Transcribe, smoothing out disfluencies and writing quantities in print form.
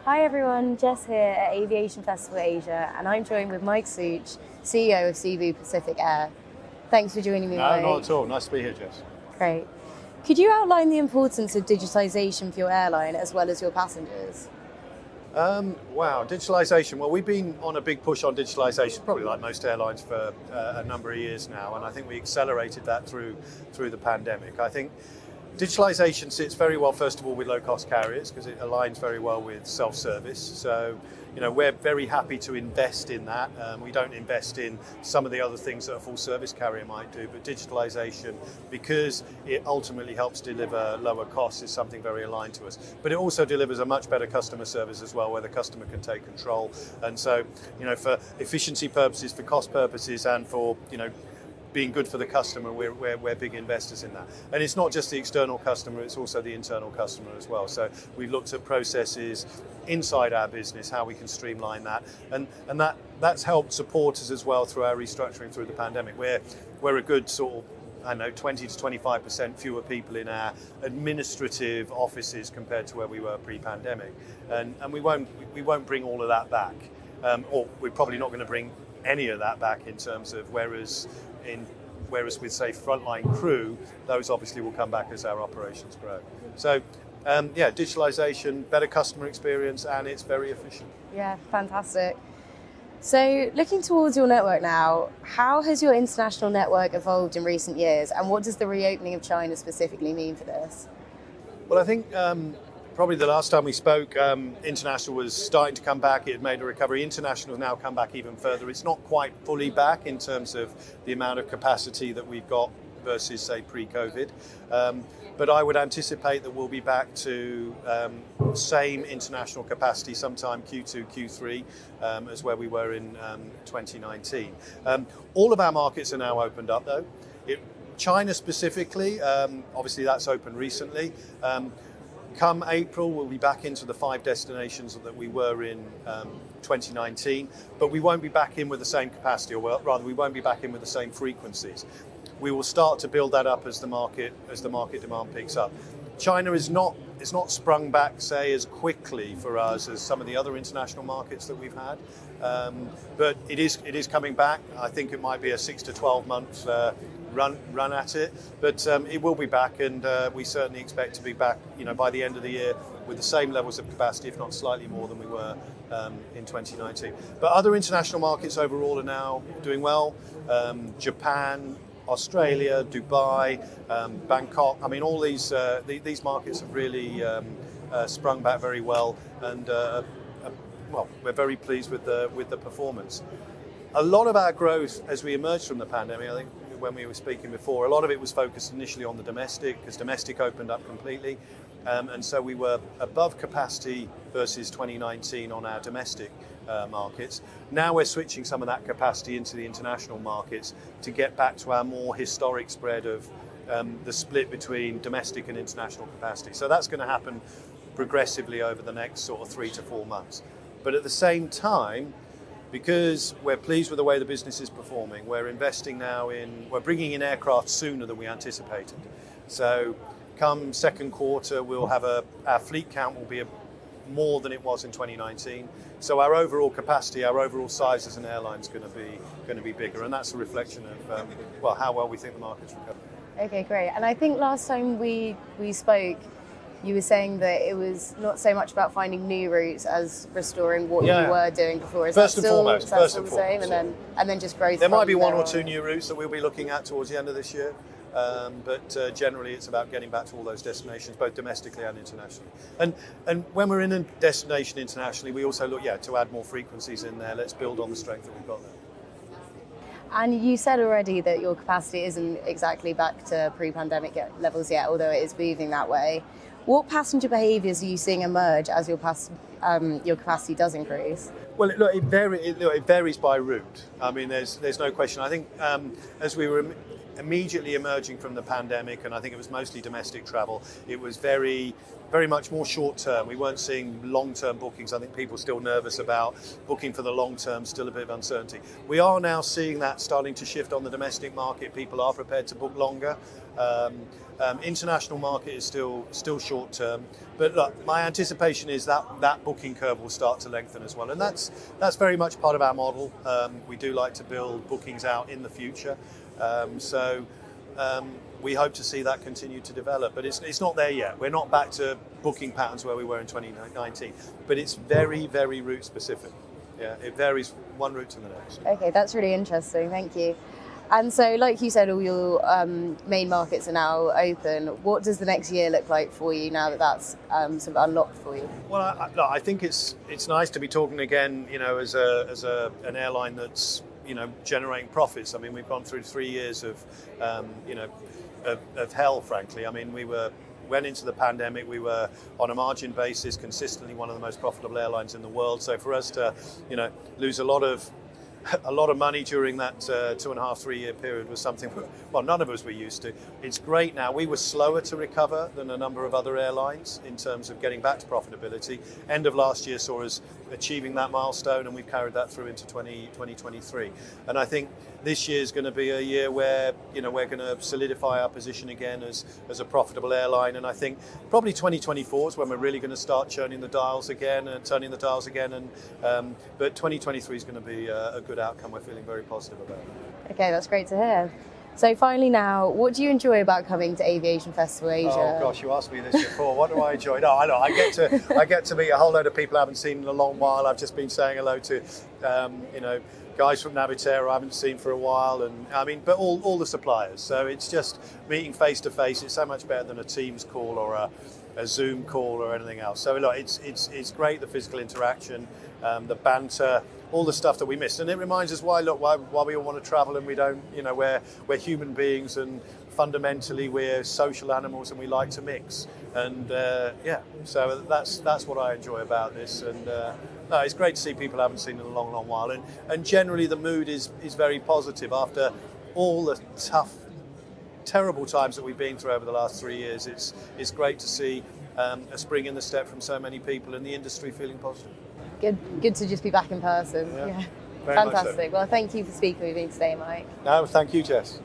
Hi everyone, Jess here at Aviation Festival Asia, and I'm joined with Mike Szucs, CEO of Cebu Pacific Air. Thanks for joining me, Mike. No, not at all. Nice to be here, Jess. Great. Could you outline the importance of digitalisation for your airline as well as your passengers? Wow, digitalisation. Well, we've been on a big push on digitalisation, probably like most airlines, for a number of years now, and I think we accelerated that through the pandemic. I think digitalisation sits very well, first of all, with low-cost carriers because it aligns very well with self-service. So, we're very happy to invest in that. We don't invest in some of the other things that a full-service carrier might do, but digitalisation, because it ultimately helps deliver lower costs, is something very aligned to us. But it also delivers a much better customer service as well, where the customer can take control. And so, for efficiency purposes, for cost purposes, and for, being good for the customer, we're big investors in that. And it's not just the external customer, it's also the internal customer as well. So we've looked at processes inside our business, how we can streamline that. And that's helped support us as well through our restructuring through the pandemic. We're a good sort of 20 to 25% fewer people in our administrative offices compared to where we were pre-pandemic. And we won't bring all of that back. Or we're probably not going to bring any of that back in terms of whereas with, say, frontline crew, those obviously will come back as our operations grow. So, digitalisation, better customer experience, and it's very efficient. Yeah, fantastic. So, looking towards your network now, how has your international network evolved in recent years, and what does the reopening of China specifically mean for this? Well, I think probably the last time we spoke, international was starting to come back. It had made a recovery. International has now come back even further. It's not quite fully back in terms of the amount of capacity that we've got versus, say, pre-COVID. But I would anticipate that we'll be back to same international capacity sometime Q2, Q3 as where we were in 2019. All of our markets are now opened up, though. China specifically, obviously that's opened recently. Come April, we'll be back into the 5 destinations that we were in 2019, but we won't be back in with the same capacity, or rather, we won't be back in with the same frequencies. We will start to build that up as the market demand picks up. China is not sprung back, say, as quickly for us as some of the other international markets that we've had, but it is coming back. I think it might be a 6 to 12 months run at it, but it will be back, and we certainly expect to be back, by the end of the year with the same levels of capacity, if not slightly more than we were in 2019. But other international markets overall are now doing well. Japan, Australia, Dubai, Bangkok. I mean, all these markets have really sprung back very well, and we're very pleased with the performance. A lot of our growth as we emerged from the pandemic, I think, when we were speaking before, a lot of it was focused initially on the domestic, because domestic opened up completely, and so we were above capacity versus 2019 on our domestic markets. Now we're switching some of that capacity into the international markets to get back to our more historic spread of the split between domestic and international capacity. So that's going to happen progressively over the next sort of 3 to 4 months. But at the same time, because we're pleased with the way the business is performing, we're bringing in aircraft sooner than we anticipated. So come second quarter, we'll have our fleet count will be more than it was in 2019. So our overall capacity, our overall size as an airline is going to be bigger, and that's a reflection of how well we think the market's recovering. Okay, great. And I think last time we spoke, you were saying that it was not so much about finding new routes as restoring what you were doing before. Is that still the same? And then just growth. There might be 1 or 2 new routes that we'll be looking at towards the end of this year. But generally it's about getting back to all those destinations, both domestically and internationally. And when we're in a destination internationally, we also look to add more frequencies in there. Let's build on the strength that we've got there. And you said already that your capacity isn't exactly back to pre-pandemic levels yet, although it is moving that way. What passenger behaviours are you seeing emerge as your capacity does increase? Well, it varies by route. I mean, there's no question. I think as we were immediately emerging from the pandemic, and I think it was mostly domestic travel, it was very much more short term. We weren't seeing long term bookings. I think people are still nervous about booking for the long term, still a bit of uncertainty. We are now seeing that starting to shift on the domestic market. People are prepared to book longer. International market is still short term, but look, my anticipation is that booking curve will start to lengthen as well, and that's very much part of our model. We do like to build bookings out in the future, so we hope to see that continue to develop, but it's not there yet. We're not back to booking patterns where we were in 2019, but it's very route specific. Yeah, it varies one route to the next. Okay, that's really interesting. Thank you. And so, like you said, all your main markets are now open. What does the next year look like for you now that that's sort of unlocked for you? Well, I think it's nice to be talking again, as an airline that's generating profits. I mean, we've gone through 3 years of hell, frankly. I mean, went into the pandemic, we were on a margin basis consistently one of the most profitable airlines in the world. So for us to lose a lot of money during that 2.5, 3 year period was something, well, none of us were used to. It's great now. We were slower to recover than a number of other airlines in terms of getting back to profitability. End of last year saw us achieving that milestone, and we've carried that through into 2023. And I think this year is going to be a year where we're going to solidify our position again as a profitable airline. And I think probably 2024 is when we're really going to start turning the dials again. And but 2023 is going to be a good outcome. We're feeling very positive about it. Okay, that's great to hear. So finally now, what do you enjoy about coming to Aviation Festival Asia? Oh gosh, you asked me this before. What do I enjoy? No, I get to meet a whole load of people I haven't seen in a long while. I've just been saying hello to, guys from Navitaire I haven't seen for a while, and I mean, but all the suppliers. So it's just meeting face to face. It's so much better than a Teams call or a Zoom call or anything else. So look, it's great, the physical interaction, the banter, all the stuff that we missed, and it reminds us why we all want to travel, and we don't, we're human beings, and fundamentally we're social animals, and we like to mix, and so that's what I enjoy about this, and no, it's great to see people I haven't seen in a long while, and generally the mood is very positive after all the tough, terrible times that we've been through over the last 3 years. It's great to see a spring in the step from so many people in the industry feeling positive. Good to just be back in person. Yeah. Very much so. Fantastic. Well, thank you for speaking with me today, Mike. No, thank you, Jess.